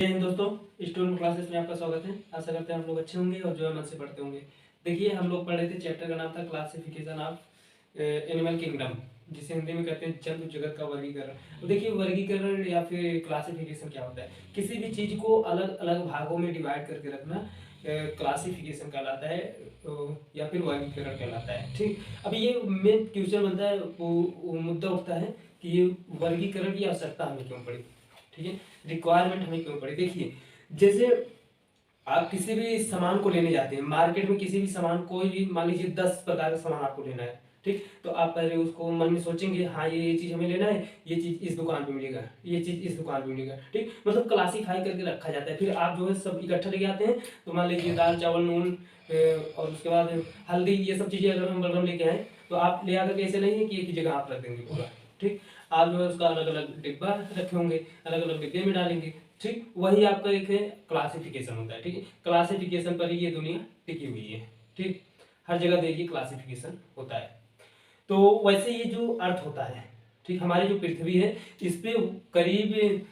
जय हिंद दोस्तों, student classes में आपका स्वागत है। आशा करते हैं आप लोग अच्छे होंगे और जो है मन से पढ़ते होंगे। देखिए, हम लोग पढ़ रहे थे, चैप्टर का नाम था क्लासिफिकेशन ऑफ एनिमल किंगडम, जिसे हिंदी में कहते हैं जंतु जगत का वर्गीकरण। तो देखिए, वर्गीकरण या फिर क्लासिफिकेशन क्या होता है? किसी भी चीज को अलग अलग भागों में डिवाइड करके रखना क्लासिफिकेशन कहलाता है, या फिर वर्गीकरण कहलाता है। ठीक, अब ये मेन क्वेश्चन बनता है, वो मुद्दा उठता है कि ये वर्गीकरण की आवश्यकता हमें क्यों पड़ी। ठीक है, रिक्वायरमेंट हमें क्यों पड़ी। देखिए, जैसे आप किसी भी सामान को लेने जाते हैं मार्केट में, किसी भी सामान, कोई भी, मान लीजिए 10 प्रकार का सामान आपको लेना है। ठीक, तो आप पहले उसको मन में सोचेंगे, हाँ ये चीज हमें लेना है, ये चीज इस दुकान पे मिलेगा, ये चीज इस दुकान पे मिलेगा। ठीक, मतलब क्लासीफाई करके रखा जाता है। फिर आप जो है सब इकट्ठा लेके आते हैं। तो मान लीजिए दाल चावल नून, और उसके बाद हल्दी, ये सब चीजें अगर हम बलगम लेके आए, तो आप ले आकर के ऐसे नहीं है कि एक ही जगह आप रख देंगे पूरा। ठीक, आप जो है उसका अलग अलग डिब्बा रखे होंगे, अलग अलग डिब्बे में डालेंगे। ठीक, वही आपका एक है क्लासिफिकेशन होता है। ठीक है, क्लासिफिकेशन पर ही ये दुनिया टिकी हुई है। ठीक, हर जगह देखिए क्लासिफिकेशन होता है। तो वैसे ये जो अर्थ होता है, ठीक, हमारी जो पृथ्वी है, इस पे करीब,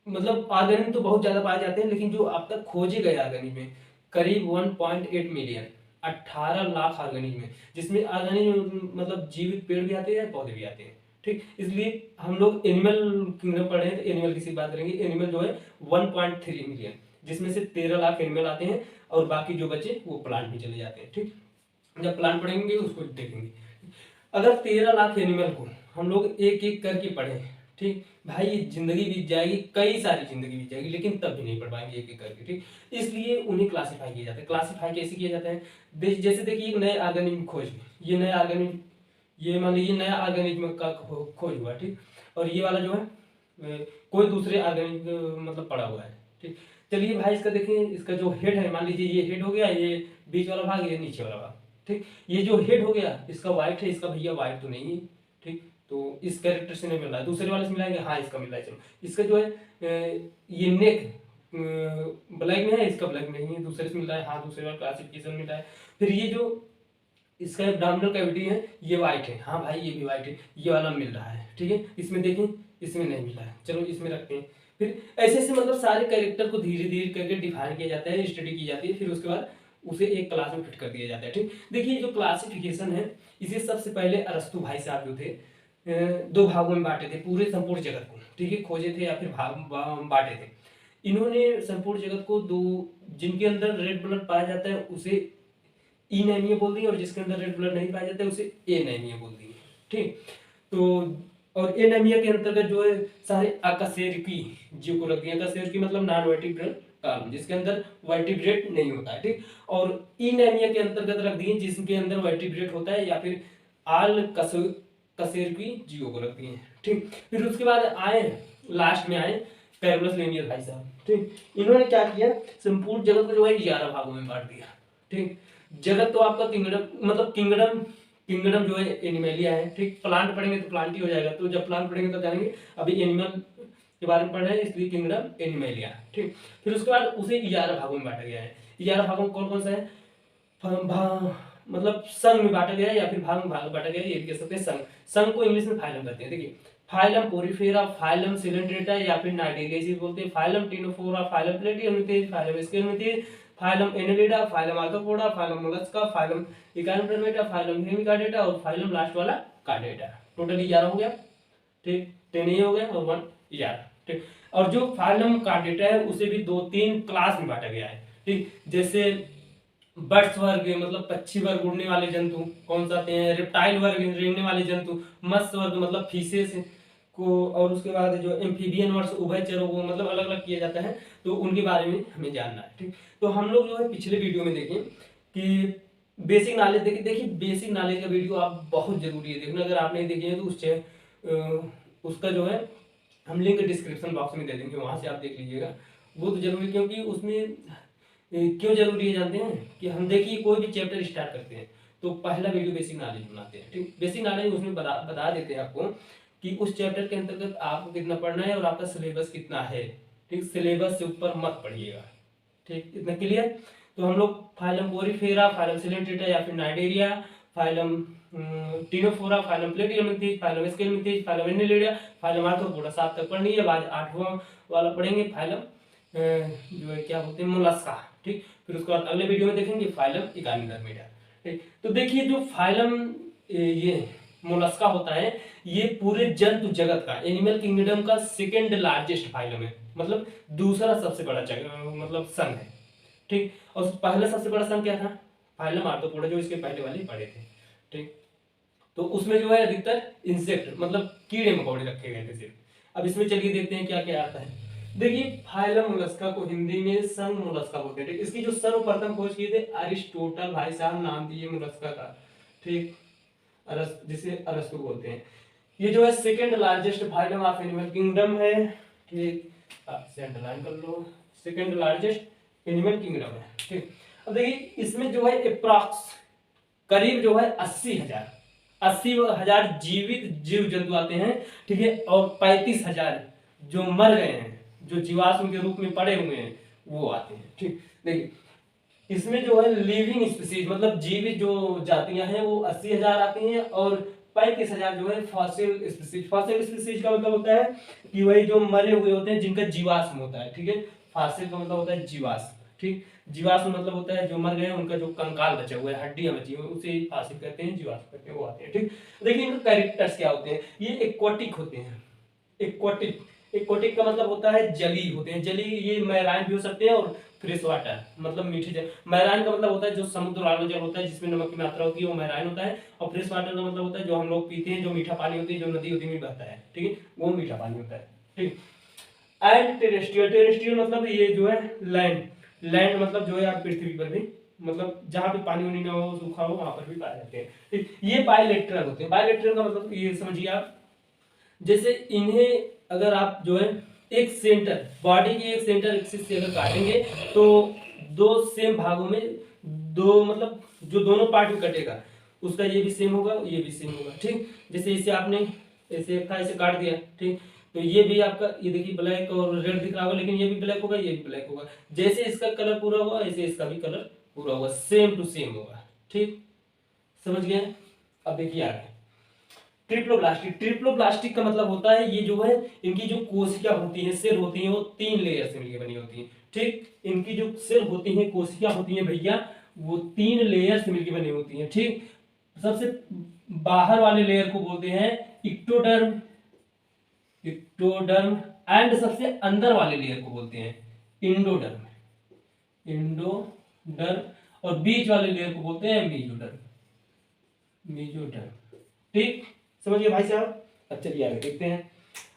मतलब ऑर्गेनिज्म तो बहुत ज्यादा पाए जाते हैं, लेकिन जो अब तक खोजे गए ऑर्गेनिज्म में करीब 1.8 मिलियन, 18 लाख ऑर्गेनिज्म है, जिसमें ऑर्गेनिज्म मतलब जीवित पेड़ भी आते हैं, पौधे भी आते हैं। ठीक, इसलिए हम लोग एनिमल किंगडम पढ़े हैं, तो एनिमल की सी बात करेंगे। एनिमल जो है 1.3 मिलियन, जिसमें से 13 लाख एनिमल आते हैं, और बाकी जो बचे वो प्लांट में चले जाते हैं। ठीक, जब प्लांट पढ़ेंगे उसको देखेंगे। अगर 13 लाख एनिमल को हम लोग एक एक करके पढ़े, ठीक भाई, ये जिंदगी बीत जाएगी, कई सारी जिंदगी बीत जाएगी, लेकिन तब भी नहीं पढ़ पाएंगे एक एक करके। ठीक, इसलिए उन्हें क्लासिफाई किया जाता है। क्लासिफाई कैसे किया जाता है? जैसे देखिए, एक नए ऑर्गेनिज्म खोज, ये नया ऑर्गेनिज्म, ये मान लीजिए नया ऑर्गेनिज्म का खोज हुआ। ठीक, और ये वाला जो है कोई दूसरे ऑर्गेनिज्म मतलब पड़ा हुआ है। ठीक, चलिए भाई, इसका देखें, इसका जो हेड है, मान लीजिए ये हेड हो गया, ये बीच वाला भाग, ये नीचे वाला भाग। ठीक, ये जो हेड हो गया इसका वाइट है, इसका भैया वाइट तो नहीं है। ठीक, तो इस कैरेक्टर से नहीं मिल रहा है, दूसरे वाले से मिलाएंगे, हाँ इसका मिल रहा है। चलो, इसका जो है ये नेक ब्लैक में है, इसका ब्लैक नहीं है, दूसरे से मिल रहा है, हाँ दूसरे वाला क्लासिफिकेशन मिल रहा है। फिर ये जो इसका एब्डोमिनल कैविटी है, ये वाइट है, हाँ भाई ये भी वाइट है, ये वाला मिल रहा है। ठीक है, इसमें देखें, इसमें नहीं मिला है, चलो इसमें रखते हैं। फिर ऐसे ऐसे मतलब सारे कैरेक्टर को धीरे धीरे करके डिफाइन किया जाता है, स्टडी की जाती है, फिर उसके बाद उसे एक क्लास में फिट कर दिया जाता है। ठीक, देखिए जो क्लासिफिकेशन है, इसे सबसे पहले अरस्तु भाई साहब जो थे, दो भागों में बांटे थे पूरे संपूर्ण जगत को। ठीक है, खोजे थे या फिर बांटे थे। इन्होंने संपूर्ण जगत को दो, जिनके अंदर रेड ब्लड पाया जाता है उसे इनएमिया बोल दी, और जिसके अंदर रेड ब्लड नहीं पाया जाता है उसे एनेमिया बोल दी। ठीक, तो और एनेमिया के अंतर्गत जो है सारे अकशेरुकी जीव को रख दिया। अकशेरुकी मतलब नॉन वर्टिब्रल कॉलम, जिसके अंदर वर्टिब्रेट नहीं होता है। ठीक, और इनएमिया के अंतर्गत रख दिए जिसके अंदर वर्टिब्रेट होता है, या फिर आल कशेरुकी जीवों को रख दिए। ठीक, फिर उसके बाद आए, लास्ट में आए कैरोलस लिनियर भाई साहब। ठीक, इन्होंने क्या किया, संपूर्ण जगत को जो है 11 भागों में बांट दिया। ठीक, जगत तो आपका किंगडम, मतलब किंगडम, किंगडम जो है एनिमलिया है। ठीक, प्लांट पढ़ेंगे तो प्लांट ही हो जाएगा, तो जब प्लांट पढ़ेंगे तो जानेंगे। अभी एनिमल के बारे में पढ़ रहे हैं, इसलिए किंगडम एनिमलिया। ठीक, फिर उसके बाद उसे 11 भागों में बांटा गया है। 11 भागों में कौन कौन सा है? मतलब संघ में बांटा गया है, या फिर भाग में बांटा गया है, ये भी कह सकते हैं संघ। संघ को इंग्लिश में फाइलम कहते हैं। देखिए, फाइलम पोरिफेरा, फाइलम सिलेंड्रेटा, या फिर नाइडेरिया बोलते हैं, phylum Ctenophora, phylum Platyhelminthes, phylum Aschelminthes, phylum Annelida, phylum Arthropoda, phylum Mollusca, phylum Echinodermata, phylum Hemichordata, और फाइलम लास्ट वाला कार्डेटा। टोटल 11 हो गया। ठीक, 10 ये हो गया और 1 11। ठीक, और जो फाइलम कार्डेटा है उसे भी 2-3 क्लास में बांटा गया है। ठीक, जैसे बर्ड्स वर्ग मतलब पक्षी वर्ग, उड़ने वाले जंतु कौन सा आते हैं, रेप्टाइल वर्ग रेंगने वाले जंतु, मत्स्य वर्ग मतलब फिशेस को, और उसके बाद जो एम्फीबियन वर्ग उभयचरों को मतलब अलग अलग किया जाता है, तो उनके बारे में हमें जानना है। ठीक, तो हम लोग जो है पिछले वीडियो में देखें कि बेसिक नॉलेज देखिए बेसिक नॉलेज का वीडियो आप बहुत जरूरी है देखना। अगर आप नहीं देखे हैं तो उसका जो है हम लिंक डिस्क्रिप्शन बॉक्स में दे देंगे, वहां से आप देख लीजिएगा। वो तो जरूरी, क्योंकि उसमें क्यों जरूरी है जानते हैं कि हम देखिए कोई भी चैप्टर स्टार्ट करते हैं तो पहला वीडियो बेसिक नॉलेज बनाते हैं। ठीक, बेसिक नॉलेज उसमें बता देते हैं आपको कि उस चैप्टर के अंतर्गत आपको कितना पढ़ना है और आपका सिलेबस कितना है। ठीक, सिलेबस से ऊपर मत पढ़िएगा। ठीक, इतना क्लियर। तो हम लोग फाइलम पोरिफेरा, फाइलम सिलेंट्रेटा या फिर Cnidaria, phylum Ctenophora, phylum Platyhelminthes, phylum Aschelminthes, phylum Annelida, phylum Arthropoda 7 तक पढ़नी है। बाद 8वां वाला पढ़ेंगे फाइलम जो है क्या बोलते हैं, मोलस्का। ठीक, फिर उसके बाद अगले वीडियो में देखेंगे फाइलम इकानिडर्मिडा। ठीक, तो देखिए जो फाइलम ये मोलस्का होता है, ये पूरे जंतु जगत का, एनिमल किंगडम का सेकेंड लार्जेस्ट फाइलम है, मतलब दूसरा सबसे बड़ा मतलब संघ है। ठीक, और पहला सबसे बड़ा संघ क्या था, फाइलम आर्थ्रोपोडा, जो इसके पहले वाले पढ़े थे। ठीक, तो उसमें जो है अधिकतर इंसेक्ट मतलब कीड़े मकोड़े रखे गए थे सिर्फ। अब इसमें चलिए देखते हैं क्या क्या आता है। देखिए फाइलम मोलस्का को हिंदी में संघ मोलस्का बोलते हैं। इसकी जो सर्वप्रथम खोज किए थे अरिस्टोटल भाई साहब, नाम दिए मोलस्का का। ठीक, जिसे अरस्तु बोलते हैं। ये जो है second largest phylum of animal kingdom है। ठीक, से अंडरलाइन कर लो, सेकेंड लार्जेस्ट एनिमल किंगडम है। ठीक, अब देखिए इसमें जो है अप्रॉक्स करीब जो है 80,000 जीवित जीव जंतु आते हैं। ठीक है, और 35,000 जो मर गए हैं, जो जीवाश्म के रूप में पड़े हुए हैं, वो आते हैं। ठीक, देखिए इसमें जो है लिविंग स्पीसीज मतलब जीवित जो जातियां हैं वो 80,000 आती हैं, और 35,000 जो है फॉसिल स्पीसीज। फॉसिल स्पीसीज का मतलब होता है कि वही जो मरे हुए होते हैं जिनका जीवाश्म होता है। ठीक है, फॉसिल का मतलब होता है जीवाश्म। ठीक, जीवाश्म मतलब होता है जो मर गए हैं उनका जो कंकाल बचा हुआ है, हड्डियां बची हुई, उसे फॉसिल कहते हैं, जीवाश्म कहते हैं, वो आते हैं। ठीक, देखिए इनके कैरेक्टर्स क्या होते हैं, ये एक्वाटिक होते हैं। एक्वाटिक, एक्वाटिक का मतलब होता है जलीय होते हैं। जलीय ये मैराइन भी हो सकते हैं, और फ्रेश वाटर मतलब मीठे जल। मैराइन का मतलब होता है जो समुद्र वाला जल होता है जिसमें नमक की मात्रा होती है, वो मैराइन होता है। और फ्रेश वाटर का मतलब होता है जो हम लोग पीते हैं, जो मीठा पानी होती है, जो नदी उदी में बहता है। ठीक है, वो मीठा पानी होता है। ठीक, एंड टेरेस्ट्रियल, टेरेस्ट्रियल मतलब ये जो है लैंड, लैंड मतलब जो है आप पृथ्वी पर भी, मतलब जहां पे पानी वानी ना हो, सूखा हो, वहां पर भी पाए जाते हैं। ठीक, ये बायलेटरल होते हैं। बायलेटरल का मतलब ये समझिए आप, जैसे इन्हें अगर आप जो है एक सेंटर, बॉडी के एक सेंटर एक्सिस से अगर काटेंगे तो दो सेम भागों में, दो मतलब जो दोनों पार्ट में कटेगा उसका ये भी सेम होगा, ये भी सेम होगा। ठीक, जैसे इसे आपने ऐसे था, इसे काट दिया। ठीक, तो ये भी आपका, ये देखिए ब्लैक और रेड दिख रहा होगा, लेकिन ये भी ब्लैक होगा, ये भी ब्लैक होगा। जैसे इसका कलर पूरा होगा ऐसे इसका भी कलर पूरा होगा, सेम टू सेम होगा। ठीक, समझ गए। अब देखिए आगे ट्रिप्लोब्लास्टिक। ट्रिप्लोब्लास्टिक का मतलब होता है ये जो है इनकी जो कोशिका होती है, सेल होती है, वो 3 लेयर से मिलकर बनी होती है। ठीक, इनकी जो सेल होती है, कोशिका होती है भैया, वो 3 लेयर से मिलकर बनी होती है। ठीक, सबसे बाहर वाले लेयर को बोलते हैं इक्टोडर्म, इक्टोडर्म, एंड सबसे अंदर वाले लेयर को बोलते हैं इंडोडर्म, इंडोडर्म, और बीच वाले लेयर को बोलते हैं मेसोडर्म, मेसोडर्म। ठीक, समझिए भाई साहब। अब चलिए आगे देखते हैं।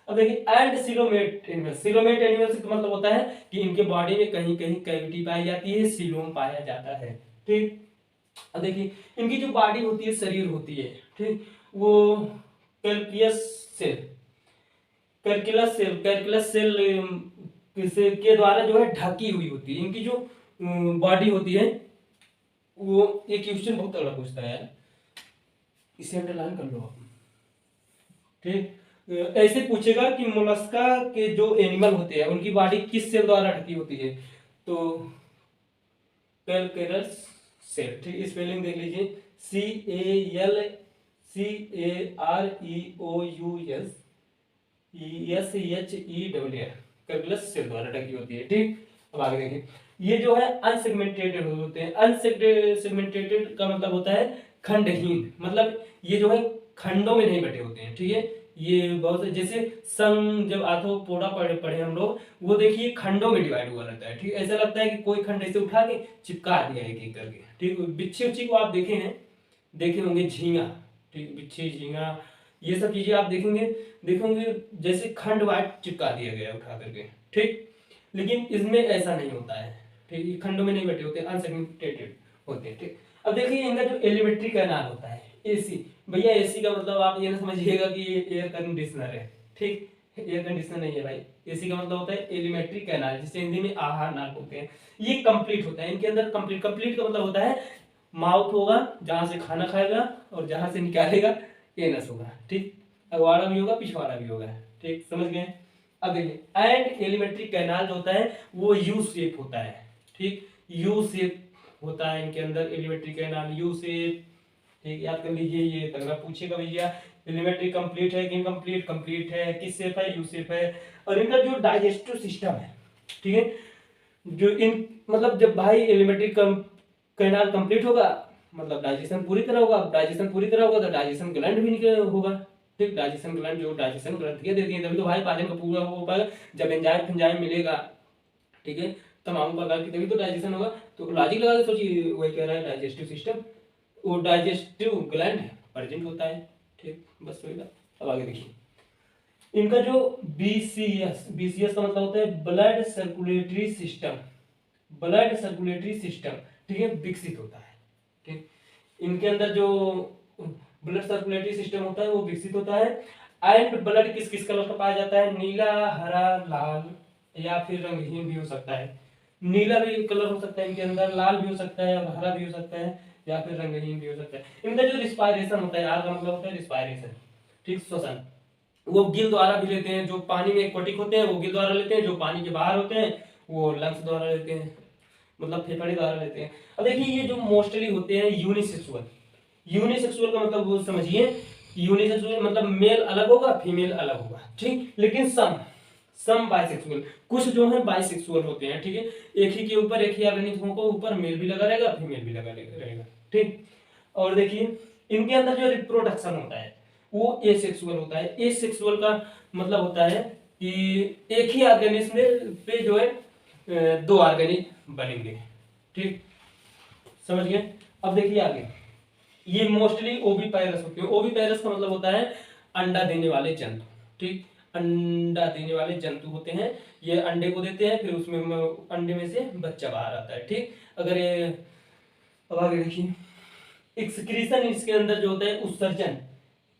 अब देखिए and coelomate animal, coelomate animal का मतलब होता है कि इनके बॉडी में कहीं कहीं कैविटी पाई जाती है, सिलोम पाया जाता है। ठीक, अब देखिए इनकी जो बॉडी होती है, शरीर होती है, ठीक, वो कैल्कियस cell, calculus cell, calculus cell किसे के द्वारा जो है ढकी हुई होती है। इनकी जो बॉडी होती है, वो एक क्वेश्चन बहुत तगड़ा पूछता है यार, इसे अंडरलाइन कर लो आप। ठीक, ऐसे पूछेगा कि मोलस्का के जो एनिमल होते हैं उनकी बॉडी किस सेल द्वारा ढकी होती है, तो कैल्केरस सेल। ठीक, स्पेलिंग देख लीजिए, CALCEOUSESHER, कैल्कुलस सेल द्वारा ढकी होती है। ठीक, अब आगे देखिए, ये जो है अनसेगमेंटेटेड होते हैं। अनसेगमेंटेटेड का मतलब होता है खंडहीन, मतलब ये जो है खंडों में नहीं बटे होते हैं। ठीक है, ये बहुत जैसे संघ जब आर्थ्रोपोडा पढ़े हम लोग, वो देखिए खंडों में डिवाइड हुआ रहता है। ठीक, ऐसा लगता है कि कोई खंड ऐसे उठा के चिपका दिया एक एक करके। ठीक, बिच्छी उच्छी को आप देखे हैं, देखे होंगे, झींगा। ठीक, बिच्छी, झींगा, ये सब चीजें आप देखेंगे, देखेंगे जैसे खंड वाइट चिपका दिया गया उठा करके। ठीक, लेकिन इसमें ऐसा नहीं होता है। ठीक, ये खंडों में नहीं बटे होते, अनसेगमेंटेटेड होते हैं। ठीक, अब देखिए इनका जो एलिमेंट्री कैनाल होता है, एसी, भैया एसी का मतलब आप ये ना समझिएगा कि ये एयर कंडीशनर है। ठीक, एयर कंडीशनर नहीं है भाई। एसी का मतलब होता है एलिमेंट्री कैनाल, जिसे हिंदी में आहार नाल बोलते हैं। ये कंप्लीट होता है इनके अंदर। कंप्लीट, कंप्लीट का मतलब होता है माउथ होगा जहां से खाना खाएगा, और जहां से निकालेगा एनस होगा। ठीक, अगवाड़ा भी होगा, पिछवाड़ा भी होगा। ठीक, समझ गए। अब देखिए एंड एलिमेंट्री कैनाल जो होता है वो यू शेप होता है। ठीक, यू शेप होता है इनके अंदर एलिमेंट्री कैनाल, यू शेप। ठीक, याद कर लीजिए, ये तगड़ा पूछेगा भैया, एलिमेंट्री कंप्लीट है कि इनकम्प्लीट, कंप्लीट है, किस शेप है, यू शेप है। और इनका जो डाइजेस्टिव सिस्टम है, ठीक है। जो इन मतलब जब भाई एलिमेंट्री कैनाल कंप्लीट होगा मतलब डाइजेशन पूरी तरह होगा, डाइजेशन पूरी तरह होगा तो डाइजेशन ग्लैंड भी निकल होगा। ठीक, डाइजेशन ग्लैंड जो डाइजेशन ग्रंथियां देती हैं, तभी तो भाई पाचन का पूरा हो पाएगा। जब एंजाइम फिंजाइम मिलेगा, ठीक है, तमाम प्रकार की, तभी तो डाइजेशन होगा। तो लॉजिक लगा के सोचिए, वही कह रहा है डाइजेस्टिव सिस्टम, वो डाइजेस्टिव ग्लैंड प्रेजेंट होता है। ठीक, बस वही बात। अब आगे देखिए, इनका जो बीसीएस का मतलब होता है blood circulatory system, blood circulatory system, ठीक है, विकसित होता है। ठीक, इनके अंदर जो ब्लड सर्कुलेटरी सिस्टम होता है वो विकसित होता है। एंड ब्लड किस किस कलर का पाया जाता है? नीला, हरा, लाल या फिर रंगहीन भी हो सकता है। नीला भी कलर हो सकता है इनके अंदर, लाल भी हो सकता है, हरा भी हो सकता है, या फिर रंगहीन भी हो सकता है। इनका जो रिस्पायरेशन होता है, आर का मतलब होता है रिस्पायरेशन, ठीक, श्वसन, वो गिल द्वारा भी लेते हैं। जो पानी में एक्वाटिक होते हैं वो गिल द्वारा लेते हैं, जो पानी के बाहर होते हैं वो लंग्स द्वारा लेते हैं, मतलब फेफड़े द्वारा लेते हैं। अब देखिए ये जो मोस्टली होते हैं यूनिसेक्सुअल, यूनिसेक्सुअल का मतलब वो समझिए, यूनिसेक्सुअल मतलब मेल अलग होगा फीमेल अलग होगा, ठीक, लेकिन सम बाइसेक्सुअल, कुछ जो है बाइसेक्सुअल होते हैं, ठीक है, एक ही के ऊपर एक ही ऑर्गेनिज्म को ऊपर मेल भी लगा रहेगा फीमेल भी लगा रहेगा, ठीक। और देखिए इनके अंदर जो रिप्रोडक्शन होता है वो एसेक्सुअल होता है। एसेक्सुअल का मतलब होता है कि एक ही ऑर्गेनिज्म पे जो है दो ऑर्गेनिज्म बनेंगे, ठीक, समझ गए। अब देखिए आगे, ये मोस्टली ओविपाइरस होते हैं। ओविपाइरस का मतलब होता है अंडा देने वाले जंतु, ठीक, अंडा देने वाले जंतु होते हैं। ये अंडे को देते हैं, फिर उसमें अंडे में से बच्चा बाहर आता है, ठीक। अगर ये, अब आगे देखिए, एक्सक्रीशन इसके अंदर जो होता है उत्सर्जन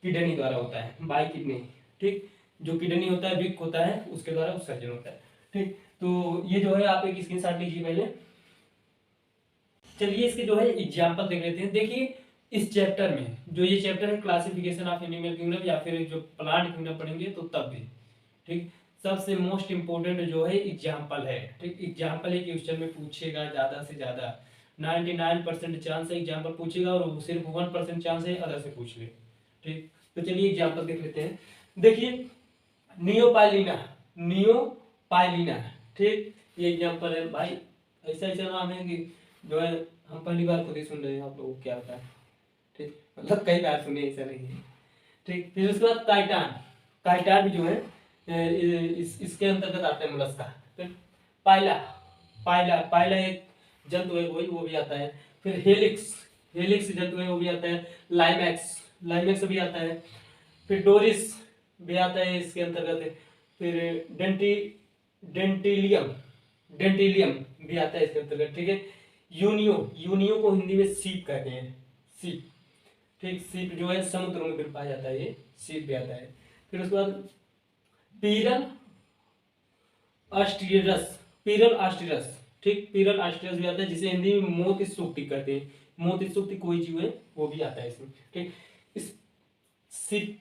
किडनी द्वारा होता है, बाई किडनी, ठीक, जो किडनी होता है, वृक्क होता है, उसके द्वारा उत्सर्जन होता है, ठीक। तो ये जो है आप एक स्क्रीनशॉट लीजिए पहले। चलिए इसके जो है एग्जांपल देख लेते हैं। देखिए इस चैप्टर में, जो ये चैप्टर है क्लासिफिकेशन ऑफ एनिमल किंगडम या फिर जो प्लांट किंगडम पढ़ेंगे तो तब भी, ठीक, सबसे मोस्ट इंपोर्टेंट जो है एग्जांपल है, ठीक। एग्जांपल है क्वेश्चन में पूछेगा ज्यादा से ज्यादा, 99% चांस है एग्जांपल पूछेगा और सिर्फ 1% चांस है अदर से पूछ ले, ठीक। तो चलिए एग्जांपल देख लेते हैं। देखिए नियोपाइलिना, नियोपाइलिना, ठीक, ये एग्जांपल है भाई। ऐसा ऐसा नाम है कि जो है हम पहली बार खुद ही सुन रहे हैं, आप लोगों को क्या होता है, ठीक, मतलब कई बार सुने, ऐसा नहीं है, ठीक। फिर उसके बाद काइटान, काइटान भी जो है इसके अंतर्गत आते हैं मोलस्का। फिर पाइला, पाइला पाइला एक जंतु है वो भी आता है। फिर हेलिक्स, हेलिक्स जंतु है वो भी आता है। लाइमैक्स, लाइमैक्स भी आता है। फिर डोरिस भी आता है इसके अंतर्गत। फिर डेंटिलियम, डेंटिलियम भी आता है इसके अंतर्गत, ठीक है। यूनियो, यूनियो को हिंदी में सीप कहते हैं, सीप, ठीक, सीप जो है समुद्र में भी पाया जाता है, ये सीप भी आता है। फिर उसके बाद पीरल ऑस्ट्रियस, पीरल ऑस्ट्रियस, ठीक, पीरल ऑस्ट्रियस भी आता है, जिसे हिंदी में मोती सूक्ति कहते हैं। मोती सूक्ति कोई जीव है वो भी आता है इसमें, ठीक। इस सीप,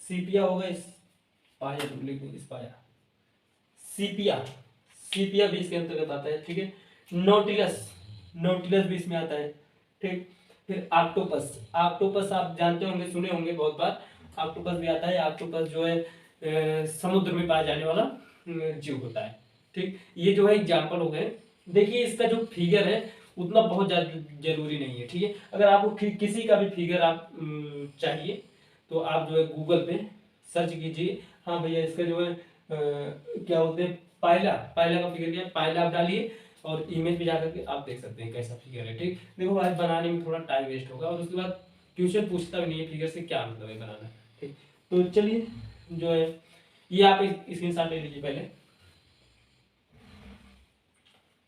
सीपिया होगा, इस पाया इस पाया, सीपिया, सीपिया भी इसके अंतर्गत आता है, ठीक है। नोटिलस, नोटिलस भी इसमें आता है, ठीक। फिर ऑक्टोपस, ऑक्टोपस आप जानते होंगे, सुने होंगे बहुत बार, ऑक्टोपस भी आता है। ऑक्टोपस जो है समुद्र में पाया जाने वाला जीव होता है, ठीक। ये जो है एग्जाम्पल हो गए। देखिए इसका जो फिगर है उतना बहुत जरूरी नहीं है, ठीक है। अगर आपको किसी का भी फिगर आप चाहिए तो आप जो है गूगल पे सर्च कीजिए, हाँ भैया इसका जो है क्या बोलते हैं, पायला, पायला का फिगर क्या है, पायला आप डालिए और इमेज पे जाकर के आप देख सकते हैं कैसा फिगर है, ठीक। देखो आज बनाने में थोड़ा टाइम वेस्ट होगा और उसके बाद क्वेश्चन पूछता भी नहीं है फिगर से क्या मतलब है बनाना, ठीक। तो चलिए जो है ये आप स्क्रीनशॉट ले लीजिए पहले,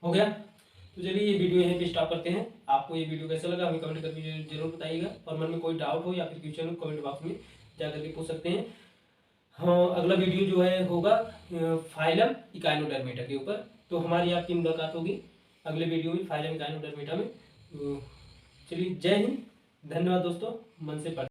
हो गया। तो चलिए ये वीडियो यहीं पे स्टॉप करते हैं। आपको ये वीडियो कैसा लगा हमें कमेंट करके जरूर बताइएगा, और मन में कोई डाउट हो या फिर क्वेश्चन हो कमेंट बॉक्स में जाकर के पूछ सकते हैं। हाँ, अगला वीडियो जो है होगा फाइलम इकाइनोडर्मेटा के ऊपर, तो हमारी आपकी मुलाकात होगी अगले वीडियो में फाइलम इकाइनोडर्मेटा में। तो चलिए जय हिंद, धन्यवाद दोस्तों, मन से पढ़